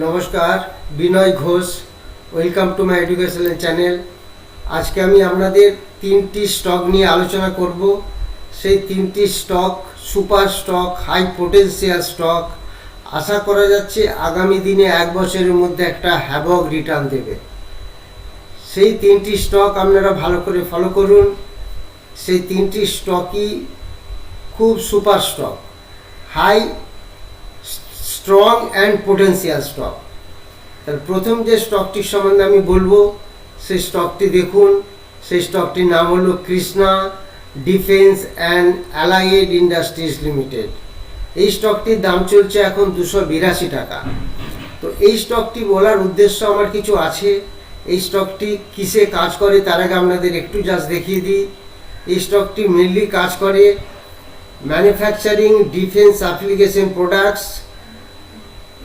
নমস্কার, Binay Ghosh. Welcome to my educational channel. আজকে আমি আপনাদের তিনটি স্টক নিয়ে আলোচনা করব। সেই তিনটি stock super stock, high potential stock. আশা করা যাচ্ছে আগামী দিনে 1 বছরের মধ্যে একটা হ্যাভক রিটার্ন দেবে। সেই তিনটি স্টক আপনারা ভালো করে ফলো করুন। সেই তিনটি স্টকই খুব super stock, high strong and potential stock. তার প্রথম যে স্টকটির সম্বন্ধে আমি বলবো সেই স্টকটি দেখুন। সেই স্টকটির নাম হলো Krishna defence and allied industries limited. এই স্টকটির দাম চলছে এখন 282 টাকা। তো এই স্টকটি বলার উদ্দেশ্য আমার কিছু আছে। এই স্টকটি কিসে কাজ করে তার আগে আপনাদের একটু জাস্ট দেখিয়ে দিই। এই স্টকটি মেনলি কাজ করে manufacturing defence application products.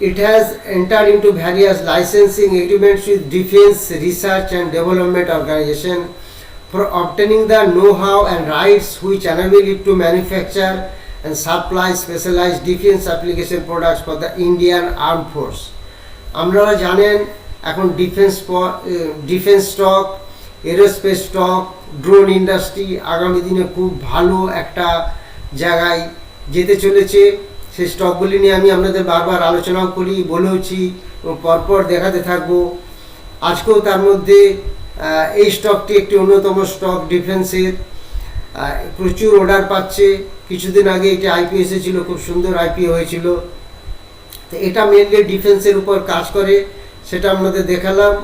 It has entered into various licensing agreements with defense research and development organization for obtaining the know-how and rights which enable it to manufacture and supply specialized defense application products for the Indian Armed Force. আপনারা জানেন এখন defence stock, aerospace stock, drone industry আগামী দিনে খুব ভালো একটা জায়গায় যেতে চলেছে। সেই স্টকগুলি নিয়ে আমি আপনাদের বারবার আলোচনাও করি, বলেওছি এবং পরপর দেখাতে থাকবো। আজকেও তার মধ্যে এই স্টকটি একটি অন্যতম স্টক ডিফেন্সের। প্রচুর অর্ডার পাচ্ছে। কিছুদিন আগে এটি আইপিও এসেছিল, খুব সুন্দর আইপিও হয়েছিল। তো এটা মেনলি ডিফেন্সের উপর কাজ করে, সেটা আপনাদের দেখালাম।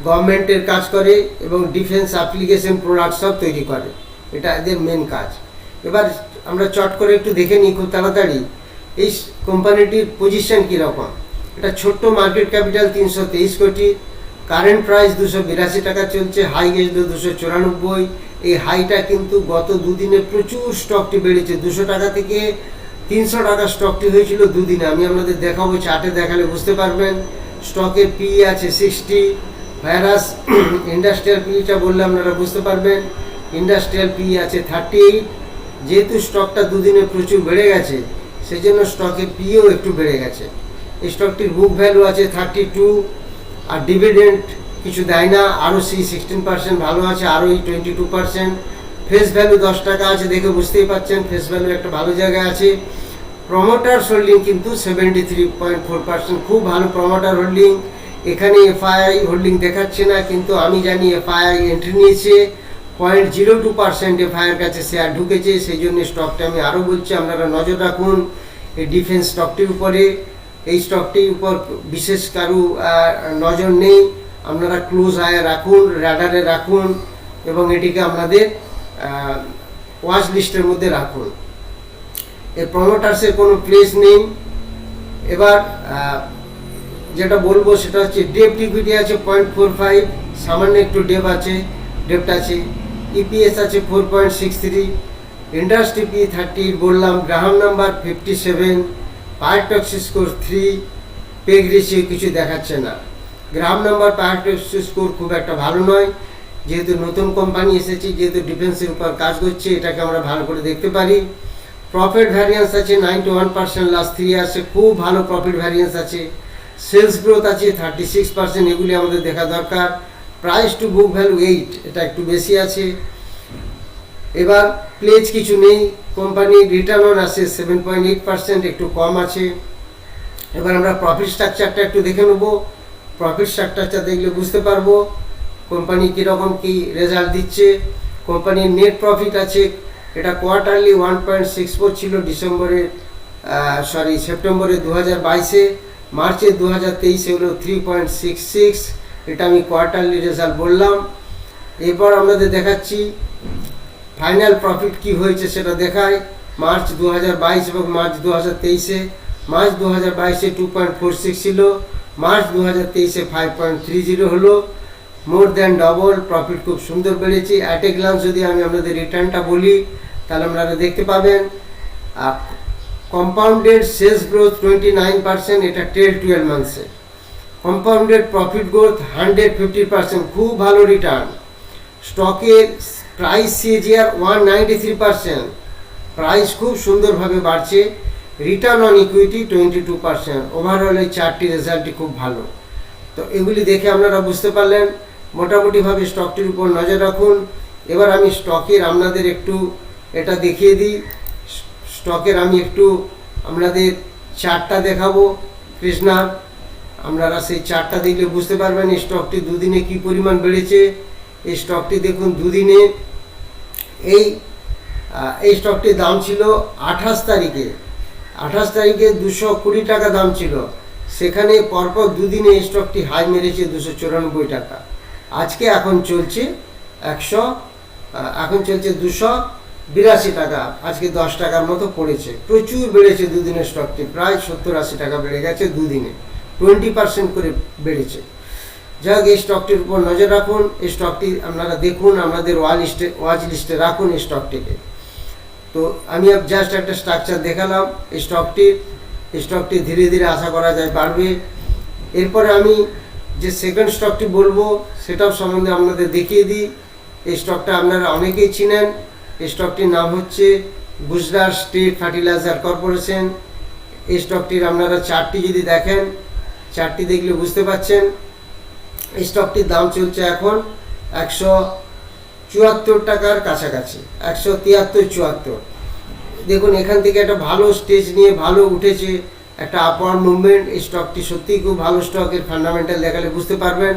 গভর্নমেন্টের কাজ করে এবং ডিফেন্স অ্যাপ্লিকেশন প্রোডাক্ট সব তৈরি করে, এটা এদের মেন কাজ। এবার আমরা চট করে একটু দেখে নিই খুব তাড়াতাড়ি এই কোম্পানিটির পজিশন কীরকম। এটা ছোট্ট মার্কেট ক্যাপিটাল 323 কোটি, কারেন্ট প্রাইস 282 টাকা চলছে, হাই গেছিল 294। এই হাইটা কিন্তু গত দুদিনে প্রচুর স্টকটি বেড়েছে। 200 টাকা থেকে 300 টাকা স্টকটি হয়েছিল দুদিনে। আমি আপনাদের দেখাবো, চার্টে দেখালে বুঝতে পারবেন। স্টকের পি আছে 60, ভাইরাস ইন্ডাস্ট্রিয়াল পিটা বললে আপনারা বুঝতে পারবেন। ইন্ডাস্ট্রিয়াল পি আছে 38। যেহেতু স্টকটা দুদিনে প্রচুর বেড়ে গেছে সেই জন্য স্টকের পিও একটু বেড়ে গেছে। এই স্টকটির বুক ভ্যালু আছে 32, আর ডিভিডেন্ড কিছু দেয় না। আরও 16% ভালো আছে, আরও 22%। ফেস ভ্যালু 10 টাকা আছে, দেখে বুঝতেই পারছেন ফেস ভ্যালু একটা ভালো জায়গায় আছে। প্রমোটার্স হোল্ডিং কিন্তু 73.4%, খুব ভালো প্রমোটার হোল্ডিং। এখানে এফআইআই হোল্ডিং দেখাচ্ছে না, কিন্তু আমি জানি এফআইআই এন্ট্রি নিয়েছে। 0.02% এফআইআর কাছে শেয়ার ঢুকেছে। সেই জন্য স্টকটা আমি আরও বলছি আপনারা নজর রাখুন এই ডিফেন্স স্টকটির উপরে। এই স্টকটির উপর বিশেষ কারো নজর নেই, আপনারা ক্লোজ আয়ে রাখুন, র্যাডারে রাখুন এবং এটিকে আপনাদের ওয়াচ লিস্টের মধ্যে রাখুন। এই প্রমোটার্সের কোনো প্লেস নেই। এবার যেটা বলবো সেটা হচ্ছে ডেপ্ট ইকুইটি আছে 0.45, সামান্য একটু ডেপ্ট আছে। ইপিএস আছে 4.63, ইন্ডাস্ট্রি পি 30 বললাম, গ্রাহক নাম্বার 57, পায়ার টক্সি স্কোর 3, পেগ রেশিও কিছু দেখাচ্ছে না। গ্রাহক নাম্বার, পায়ার টক্সি স্কোর খুব একটা ভালো নয়। যেহেতু নতুন কোম্পানি এসেছে, যেহেতু ডিফেন্সের উপর কাজ করছে, এটাকে আমরা ভালো করে দেখতে পারি। প্রফিট ভ্যারিয়েন্স আছে 91% লাস্ট 3 ইয়ার্সে, খুব ভালো প্রফিট ভ্যারিয়েন্স আছে। সেলস গ্রোথ আছে 36%, এগুলি আমাদের দেখা দরকার। প্রাইস টু বুক ভ্যালু 8, এটা একটু বেশি আছে। এবার প্লেজ কিছু নেই। কোম্পানির রিটার্ন অন আছে 7.8%, একটু কম আছে। এবার আমরা প্রফিট স্ট্রাকচারটা একটু দেখে নেব। প্রফিট স্ট্রাকচারটা দেখলে বুঝতে পারবো কোম্পানি কীরকম কী রেজাল্ট দিচ্ছে। কোম্পানির নেট প্রফিট আছে, এটা কোয়ার্টারলি 1.64 ছিল সেপ্টেম্বরে 2022-এ। মার্চে 2023-এ হলো 3.66। এটা আমি কোয়ার্টারলি রেজাল্ট বললাম। এরপর আপনাদের দেখাচ্ছি ফাইনাল প্রফিট কি হয়েছে সেটা দেখায়। মার্চ 2022 এবং মার্চ 2023-এ। মার্চ 2022-এ 2.46 ছিল, মার্চ 2023-এ 5.30 হলো, মোর দ্যান ডবল। প্রফিট খুব সুন্দর বেড়েছে। অ্যাট এ গ্লান্স যদি আমি আপনাদের রিটার্নটা বলি তাহলে আপনারা দেখতে পাবেন কম্পাউন্ডেড সেলস গ্রোথ 29%, এটা 12 মান্থসে। কম্পাউন্ডেড প্রফিট গ্রোথ 150%, খুব ভালো রিটার্ন। স্টকের প্রাইস সিএজিআর 193%, প্রাইস খুব সুন্দরভাবে বাড়ছে। Return on equity 22%। ওভারঅল এই চারটি রেজাল্টই খুব ভালো। তো এগুলি দেখে আপনারা বুঝতে পারলেন। মোটামুটিভাবে স্টকটির উপর নজর রাখুন। এবার আমি স্টকের আপনাদের একটু এটা দেখিয়ে দিই। স্টকের আমি একটু আপনাদের চার্টটা দেখাবো কৃষ্ণার। আপনারা সেই চার্টটা দেখলে বুঝতে পারবেন এই স্টকটি দুদিনে কি পরিমাণ বেড়েছে। এই স্টকটি দেখুন দুদিনে এই স্টকটির দাম ছিল 28 তারিখে 220 টাকা দাম ছিল। সেখানে পরপর দুদিনে এই স্টকটি হাই মেরেছে 294 টাকা। আজকে এখন চলছে 282 টাকা। আজকে 10 টাকার মতো পড়েছে। প্রচুর বেড়েছে দুদিনের স্টকটি, প্রায় 70-80 টাকা বেড়ে গেছে দুদিনে, 20% করে বেড়েছে। যাক, এই স্টকটির উপর নজর রাখুন। এই স্টকটি আপনারা দেখুন, আমাদের ওয়াচ লিস্টে রাখুন এই স্টকটিকে। তো আমি জাস্ট একটা স্ট্রাকচার দেখালাম এই স্টকটি ধীরে ধীরে আশা করা যায় বাড়বে। এরপরে আমি যে সেকেন্ড স্টকটি বলবো সেটাও সম্বন্ধে আপনাদের দেখিয়ে দিই। এই স্টকটা আপনারা অনেকেই চিনেন। এই স্টকটির নাম হচ্ছে গুজরাট স্টেট ফার্টিলাইজার কর্পোরেশন। এই স্টকটির আপনারা চার্টটি যদি দেখেন, চার্টটি দেখলে বুঝতে পাচ্ছেন এই স্টকটির দাম চলছে এখন 174 টাকার কাছাকাছি, 173-74। দেখুন এখান থেকে একটা ভালো স্টেজ নিয়ে ভালো উঠেছে, একটা আপওয়ার্ড মুভমেন্ট। এই স্টকটি সত্যিই খুব ভালো স্টক। এর ফান্ডামেন্টাল দেখালে বুঝতে পারবেন।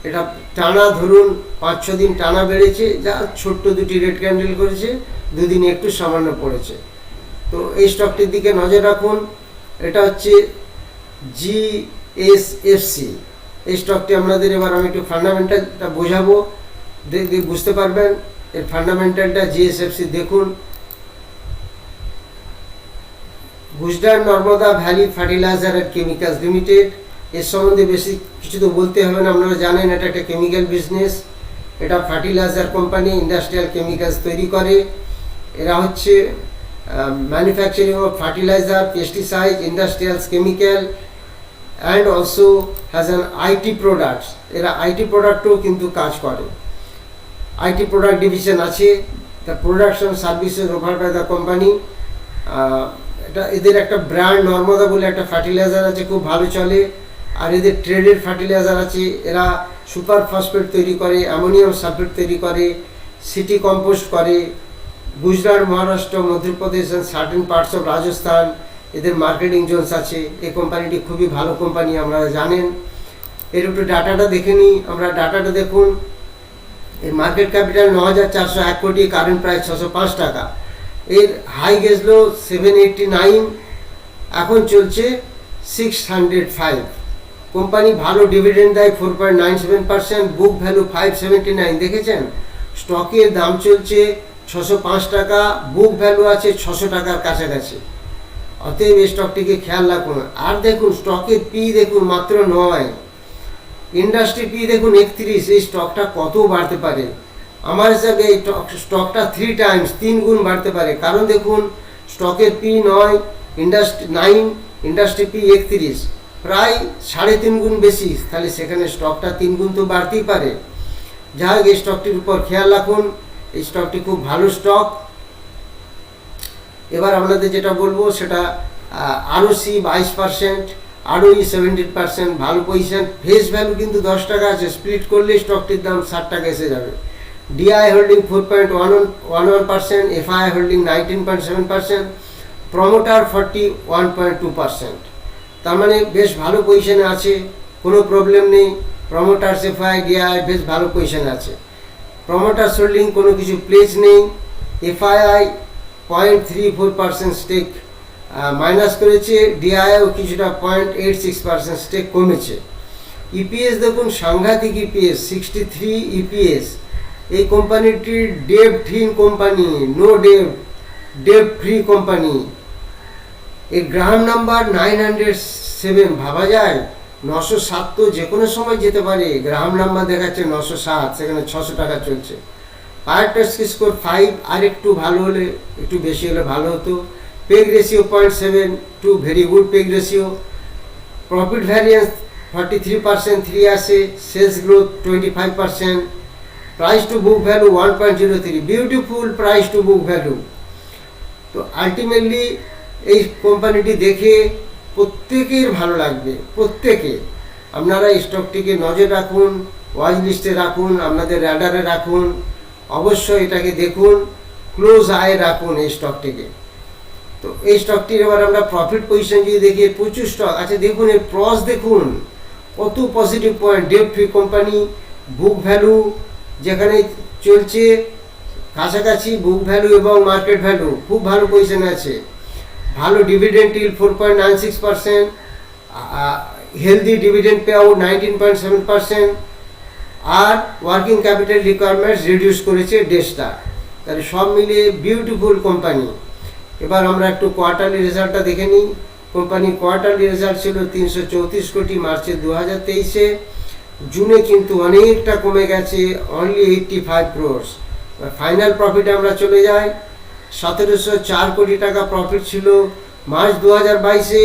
এটা টানা ধরুন 5-6 দিন টানা বেড়েছে, যা ছোট্ট দুটি রেড ক্যান্ডেল করেছে, দুদিনে একটু সামান্য পড়েছে। তো এই স্টকটির দিকে নজর রাখুন। এটা হচ্ছে জিএসএফসি। এই স্টকটি আপনাদের এবার আমি একটু ফান্ডামেন্টালটা বোঝাবো, দেখে বুঝতে পারবেন। এর ফান্ডামেন্টালটা জিএসএফসি দেখুন। Gujarat Narmada valley fertiliser and chemicals limited. এর সম্বন্ধে বেশি কিছু তো বলতে হবে না, আপনারা জানেন এটা একটা কেমিক্যাল বিজনেস। এটা ফার্টিলাইজার কোম্পানি, ইন্ডাস্ট্রিয়াল কেমিক্যালস তৈরি করে। এরা হচ্ছে manufacturing of fertiliser, pesticide, industrial chemical and also has an IT products. এরা আইটি প্রোডাক্টও কিন্তু কাজ করে। আইটি প্রোডাক্ট ডিভিশন আছে। The production services offered by the company. এটা এদের একটা ব্র্যান্ড নর্মদা বলে একটা ফার্টিলাইজার আছে, খুব ভালো চলে। আর এদের ট্রেডেড ফার্টিলাইজার আছে। এরা সুপার ফসফেট তৈরি করে, অ্যামোনিয়াম সালফেট তৈরি করে, সিটি কম্পোস্ট করে। Gujarat, Maharashtra, Madhya Pradesh and certain parts of Rajasthan এদের মার্কেটিং জোনস আছে। এই কোম্পানিটি খুবই ভালো কোম্পানি, আপনারা জানেন। এর একটু ডাটাটা দেখে নিই আমরা। ডাটাটা দেখুন। এর মার্কেট ক্যাপিটাল 9,401 কোটি, কারেন্ট প্রাইস 605 টাকা। এর হাই গেছিল 789, এখন চলছে 605। কোম্পানি ভালো ডিভিডেন্ড দেয় 4.97%, বুক ভ্যালু 579। দেখেছেন স্টকের দাম চলছে 605 টাকা, বুক ভ্যালু আছে 600 টাকার কাছাকাছি। অতএব এই স্টকটিকে খেয়াল রাখুন। আর দেখুন স্টকের পি দেখুন মাত্র 9, ইন্ডাস্ট্রি পি দেখুন 31। এই স্টকটা কত বাড়তে পারে? আমার হিসাবে এই স্টকটা 3 টাইমস, 3 গুণ বাড়তে পারে। কারণ দেখুন স্টকের পি 9, ইন্ডাস্ট্রি পি 31, প্রায় 3.5 গুণ বেশি। তাহলে সেখানে স্টকটা 3 গুণ তো বাড়তেই পারে। যাই হোক, এই স্টকটির উপর খেয়াল রাখুন। এই স্টকটি খুব ভালো স্টক। এবার আপনাদের যেটা বলবো সেটা আরওসি 22%, আরওই 17%, ভালো পজিশন। ফেস ভ্যালু কিন্তু 10 টাকা আছে, স্প্লিট করলে স্টকটির দাম 60 টাকা এসে যাবে। DI holding 4.11%, FI holding 19.7%, promoter 41.2%। তার মানে বেশ ভালো পজিশনে আছে, কোনো প্রবলেম নেই। প্রমোটার্স, এফআই, ডিআই বেশ ভালো পজিশনে আছে। প্রমোটার্স হোল্ডিং কোনো কিছু প্লেজ নেই। এফআইআই 0.34% স্টেক মাইনাস করেছে, ডিআইও কিছুটা 0.86% স্টেক কমেছে। ইপিএস দেখুন সাংঘাতিক ইপিএস, 63 ইপিএস। এই কোম্পানিটি ডেবহীন কোম্পানি, নো ডেব ফ্রি কোম্পানি। এর গ্রাহক নাম্বার 907, ভাবা যায় 907 তো যে কোনো সময় যেতে পারে। গ্রাহক নাম্বার দেখাচ্ছে 907, সেখানে 600 টাকা চলছে। পায়ার টেস্ট স্কোর 5, আর একটু ভালো হলে, একটু বেশি হলে ভালো হতো। PEG ratio 0.72, very good PEG ratio. Profit variance 43%, 3 আসে। Sales growth 25%। Price to book value 1.03, beautiful price to book value. তো আলটিমেটলি এই কোম্পানিটি দেখে প্রত্যেকের ভালো লাগবে, প্রত্যেকে। আপনারা এই স্টকটিকে নজর রাখুন, ওয়াচ লিস্টে রাখুন, আপনাদের র্যাডারে রাখুন, অবশ্যই এটাকে দেখুন, ক্লোজ আয়ে রাখুন এই স্টকটিকে। তো এই স্টকটির এবার আমরা প্রফিট পজিশন যদি দেখি, প্রচুর স্টক আছে। দেখুন এর প্রস দেখুন, কত positive point. Date free company, book value যেখানে চলছে কাছাকাছি, বুক ভ্যালু এবং মার্কেট ভ্যালু খুব ভালো পজিশনে আছে। ভালো dividend yield 4.96%, healthy dividend pay out 19.7%, are working capital requirements reduce করেছে ডেস্টা। তাহলে সব মিলিয়ে বিউটিফুল কোম্পানি। এবার আমরা একটু কোয়ার্টারলি রেজাল্টটা দেখে নিই। কোম্পানির কোয়ার্টারলি রেজাল্ট ছিল 334 কোটি মার্চে 2023-এ। জুনে কিন্তু অনেকটা কমে গেছে, অনলি 85 ক্রোর্স। ফাইনাল প্রফিটে আমরা চলে যাই, 1704 কোটি টাকা প্রফিট ছিল মার্চ 2022-এ,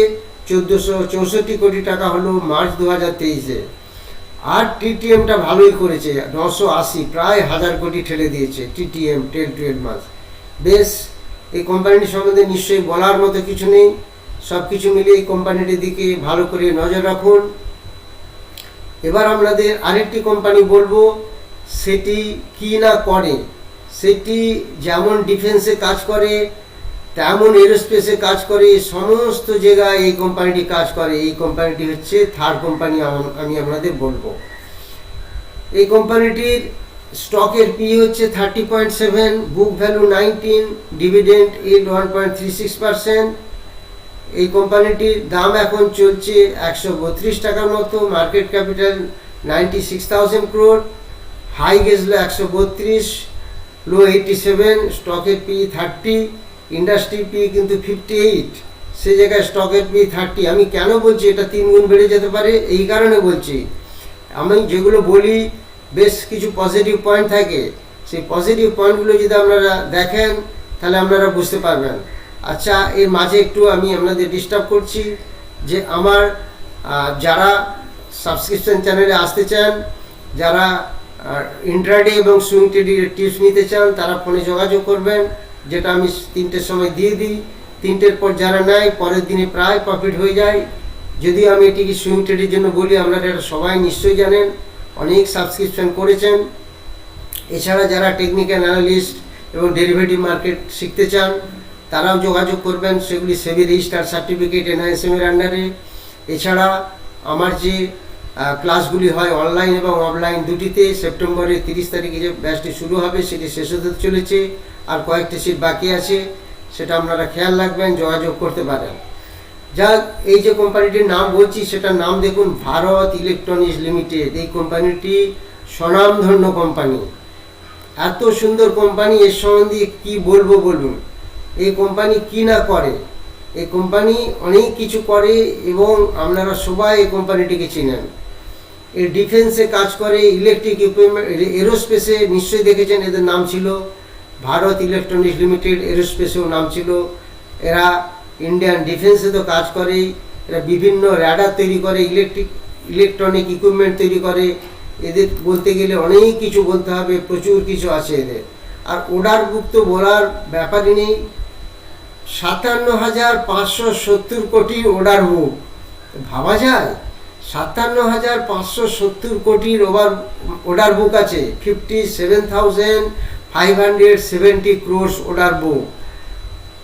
1464 কোটি টাকা হলো মার্চ 2023-এ। আর টিটিএমটা ভালোই করেছে, 980, প্রায় 1000 কোটি ঠেলে দিয়েছে টিটিএম 12 মাস। বেশ, এই কোম্পানিটির সম্বন্ধে নিশ্চয়ই বলার মতো কিছু নেই। সব কিছু মিলিয়ে এই কোম্পানিটির দিকে ভালো করে নজর রাখুন। এবার আপনাদের আরেকটি কোম্পানি বলবো, সেটি কি না করে। সেটি যেমন ডিফেন্সে কাজ করে, তেমন এরোস্পেসে কাজ করে, সমস্ত জায়গায় এই কোম্পানিটি কাজ করে। এই কোম্পানিটি হচ্ছে থার্ড কোম্পানি আমি আপনাদের বলবো। এই কোম্পানিটির স্টকের পি হচ্ছে 30.7, বুক ভ্যালু 19, ডিভিডেন্ড ইল্ড 1.36%। এই কোম্পানিটির দাম এখন চলছে 132 টাকার মতো, মার্কেট ক্যাপিটাল 96,000 crore, হাই গেছিল 132, লো 87, স্টকের পি 30, ইন্ডাস্ট্রি পি কিন্তু 58, সে জায়গায় স্টকের পি 30। আমি কেন বলছি এটা 3 গুণ বেড়ে যেতে পারে, এই কারণে বলছি। আমি যেগুলো বলি বেশ কিছু পজিটিভ পয়েন্ট থাকে, সেই পজিটিভ পয়েন্টগুলো যদি আপনারা দেখেন তাহলে আপনারা বুঝতে পারবেন। আচ্ছা, এর মাঝে একটু আমি আপনাদের ডিস্টার্ব করছি যে আমার যারা সাবস্ক্রিপশন চ্যানেলে আসতে চান, যারা ইন্ট্রাডে এবং সুইং ট্রেডের টিপস নিতে চান, তারা ফোনে যোগাযোগ করবেন, যেটা আমি 3টের সময় দিয়ে দিই। 3টের পর যারা নেয় পরের দিনে প্রায় প্রফিট হয়ে যায়। যদি আমি এটিকে সুইং ট্রেডের জন্য বলি, আপনারা এটা সবাই নিশ্চয়ই জানেন, অনেক সাবস্ক্রিপশন করেছেন। এছাড়া যারা টেকনিক্যাল অ্যানালিস্ট এবং ডেরিভেটিভ মার্কেট শিখতে চান, তারাও যোগাযোগ করবেন। সেগুলি সেবি রেজিস্টার সার্টিফিকেট এনআইএসএম-এর আন্ডারে। এছাড়া আমার যে ক্লাসগুলি হয় অনলাইন এবং অফলাইন দুটিতে, সেপ্টেম্বরের 30 তারিখে যে ব্যাচটি শুরু হবে সেটি শেষ হতে চলেছে, আর কয়েকটি সিট বাকি আছে, সেটা আপনারা খেয়াল রাখবেন, যোগাযোগ করতে পারেন। যা এই যে কোম্পানিটির নাম বলছি সেটার নাম দেখুন, ভারত ইলেকট্রনিক্স লিমিটেড। এই কোম্পানিটি স্বনামধন্য কোম্পানি, এত সুন্দর কোম্পানি, এর সম্বন্ধে কি বলবো বলুন। এই কোম্পানি কি না করে, এই কোম্পানি অনেক কিছু করে এবং আপনারা সবাই এই কোম্পানিটিকে চিনেন। এর ডিফেন্সে কাজ করে, ইলেকট্রিক ইকুইপমেন্ট, এরোস্পেসে নিশ্চয়ই দেখেছেন, এদের নাম ছিল ভারত ইলেকট্রনিক্স লিমিটেড, এরোস্পেসেও নাম ছিল। এরা ইন্ডিয়ান ডিফেন্সে তো কাজ করেই, এরা বিভিন্ন র্যাডার তৈরি করে, ইলেকট্রনিক ইকুইপমেন্ট তৈরি করে। এদের বলতে গেলে অনেক কিছু বলতে হবে, প্রচুর কিছু আছে এদের। আর অর্ডার বুক তো বলার ব্যাপারই নেই, 57,570 কোটির অর্ডার বুক। ভাবা যায়, 57,570 কোটির অর্ডার বুক আছে। 57,570 ক্রোর্স অর্ডার বুক,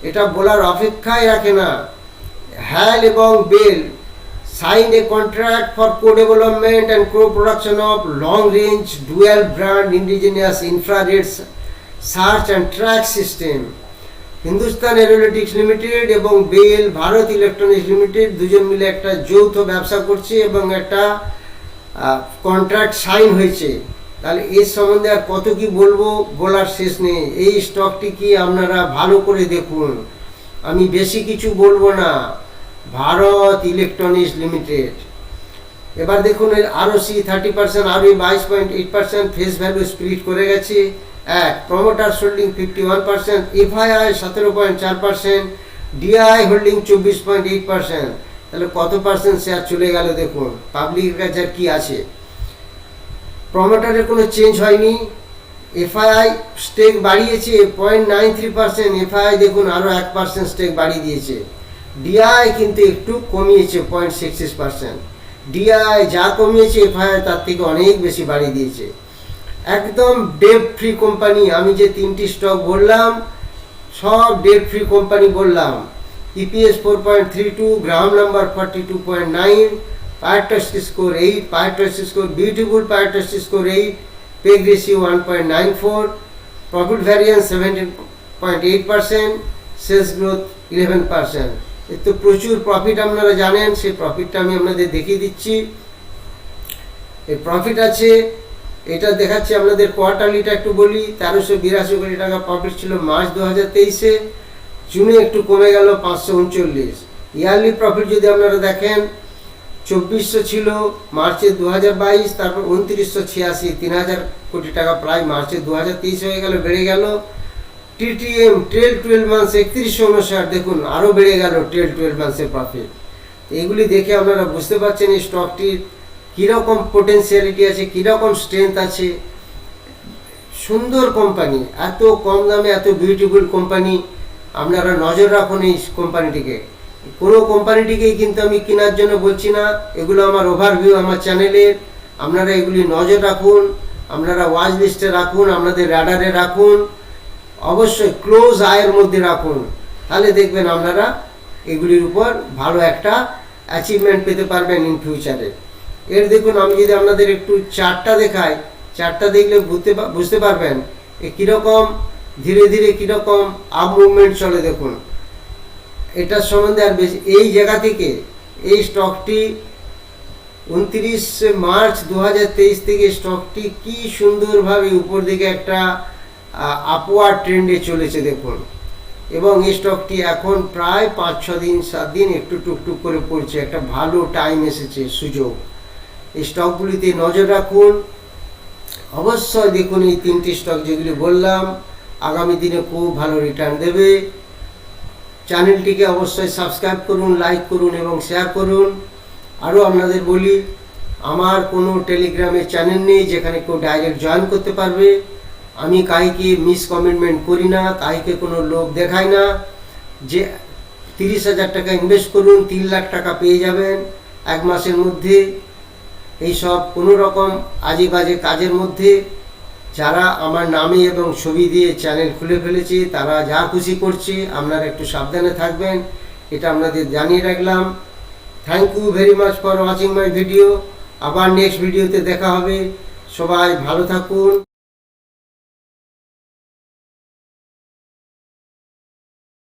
এটা বলার অপেক্ষায় রাখে না। হ্যাল এবং bell signed a contract for co-development and co-production of long-range dual-brand indigenous infrared search and track system. Hindustan aeronautics limited এবং বেল ভারত ইলেকট্রনিক্স লিমিটেড দুজন মিলে একটা যৌথ ব্যবসা করছে এবং একটা কন্ট্রাক্ট সাইন হয়েছে। তাহলে এর সম্বন্ধে আর কত কি বলবো, বলার শেষ নেই। এই স্টকটি কি আপনারা ভালো করে দেখুন, আমি বেশি কিছু বলবো না। Bharat Electronics Limited. এবার দেখুন এর ROC 30%, ROE 22.8%, face value split করে গেছে। Promoter holding 51%, FII 17.4%, DI holding 24.8%। তাহলে কত পার্সেন্ট শেয়ার চলে গেল দেখুন। পাবলিকের কাছে কি আছে, প্রমোটারের কোনো চেঞ্জ হয়নি। এফআইআই স্টেক বাড়িয়েছে 0.93%, এফআইআই দেখুন আরও 1% স্টেক বাড়িয়ে দিয়েছে। ডিআই কিন্তু একটু কমিয়েছে 0.66%। ডিআই যা কমিয়েছে এফআইআই তার থেকে অনেক বেশি বাড়িয়ে দিয়েছে। একদম ডেট ফ্রি কোম্পানি। আমি যে 3টি স্টক বললাম সব ডেট ফ্রি কোম্পানি বললাম। EPS 4.32, Graham number 42.9, Piotroski score 8, Piotroski score beautiful, Piotroski score 8, PEG ratio 1.94, profit variance 17.8%, sales growth 11%। এর তো প্রচুর প্রফিট, আপনারা জানেন। সেই প্রফিটটা আমি আপনাদের দেখিয়ে দিচ্ছি। এই প্রফিট আছে, এটা দেখাচ্ছি আপনাদের। কোয়ার্টারলিটা একটু বলি। 1382 কোটি টাকা প্রফিট ছিল মার্চ 2023-এ। জুনে একটু কমে গেল 539। ইয়ারলি প্রফিট যদি আপনারা দেখেন 2400 ছিল মার্চে 2022, তারপর 2986, 3000 কোটি টাকা প্রায় মার্চে 2023 হয়ে গেল, বেড়ে গেল। টিটিএম ট্রেল 12 মান্থস 3159, দেখুন আরও বেড়ে গেল ট্রেল 12 মান্থসের প্রফিট। এগুলি দেখে আপনারা বুঝতে পারছেন এই স্টকটির কীরকম পোটেন্সিয়ালিটি আছে, কীরকম স্ট্রেংথ আছে। সুন্দর কোম্পানি, এত কম দামে এত বিউটিফুল কোম্পানি। আপনারা নজর রাখুন এই কোম্পানিটিকে। কোনো কোম্পানিটিকেই কিন্তু আমি কেনার জন্য বলছি না, এগুলো আমার ওভারভিউ আমার চ্যানেলের। আপনারা এগুলি নজর রাখুন, আপনারা ওয়াচ লিস্টে রাখুন, আপনাদের রাডারে রাখুন, অবশ্যই ক্লোজ আয়ের মধ্যে রাখুন। তাহলে দেখবেন আপনারা এগুলির উপর ভালো একটা অ্যাচিভমেন্ট পেতে পারবেন ইন ফিউচারে। এর দেখুন, আমি যদি আপনাদের একটু চার্টটা দেখাই, চার্টটা দেখলে বুঝতে পারবেন এ কীরকম ধীরে ধীরে কীরকম আপ মুভমেন্ট চলে। দেখুন এটার সম্বন্ধে আর বেশি, এই জায়গা থেকে এই স্টকটি 29 মার্চ 2023 থেকে স্টকটি কি সুন্দরভাবে উপর দিকে একটা আপওয়ার্ড ট্রেন্ডে চলেছে দেখুন। এবং এই স্টকটি এখন প্রায় 5-6 দিন 7 দিন একটু টুকটুক করে পড়ছে। একটা ভালো টাইম এসেছে, সুযোগ। এই স্টকগুলিতে নজর রাখুন। অবশ্যই দেখুন এই 3টি স্টক যেগুলি বললাম আগামী দিনে খুব ভালো রিটার্ন দেবে। চ্যানেলটিকে অবশ্যই সাবস্ক্রাইব করুন, লাইক করুন এবং শেয়ার করুন। আরও আপনাদের বলি, আমার কোনো টেলিগ্রামে চ্যানেল নেই যেখানে কেউ ডাইরেক্ট জয়েন করতে পারবে। আমি কাউকে মিসকমিটমেন্ট করি না, কাউকে কোনো লোক দেখাই না যে 30,000 টাকা ইনভেস্ট করুন 3 লাখ টাকা পেয়ে যাবেন 1 মাসের মধ্যে। এইসব কোনো রকম আজে বাজে কাজের মধ্যে যারা আমার নামে এবং ছবি দিয়ে চ্যানেল খুলে ফেলেছে তারা যা খুশি করছে। আপনারা একটু সাবধানে থাকবেন, এটা আপনাদের জানিয়ে রাখলাম। Thank you very much for watching my video. আবার নেক্সট ভিডিওতে দেখা হবে। সবাই ভালো থাকুন।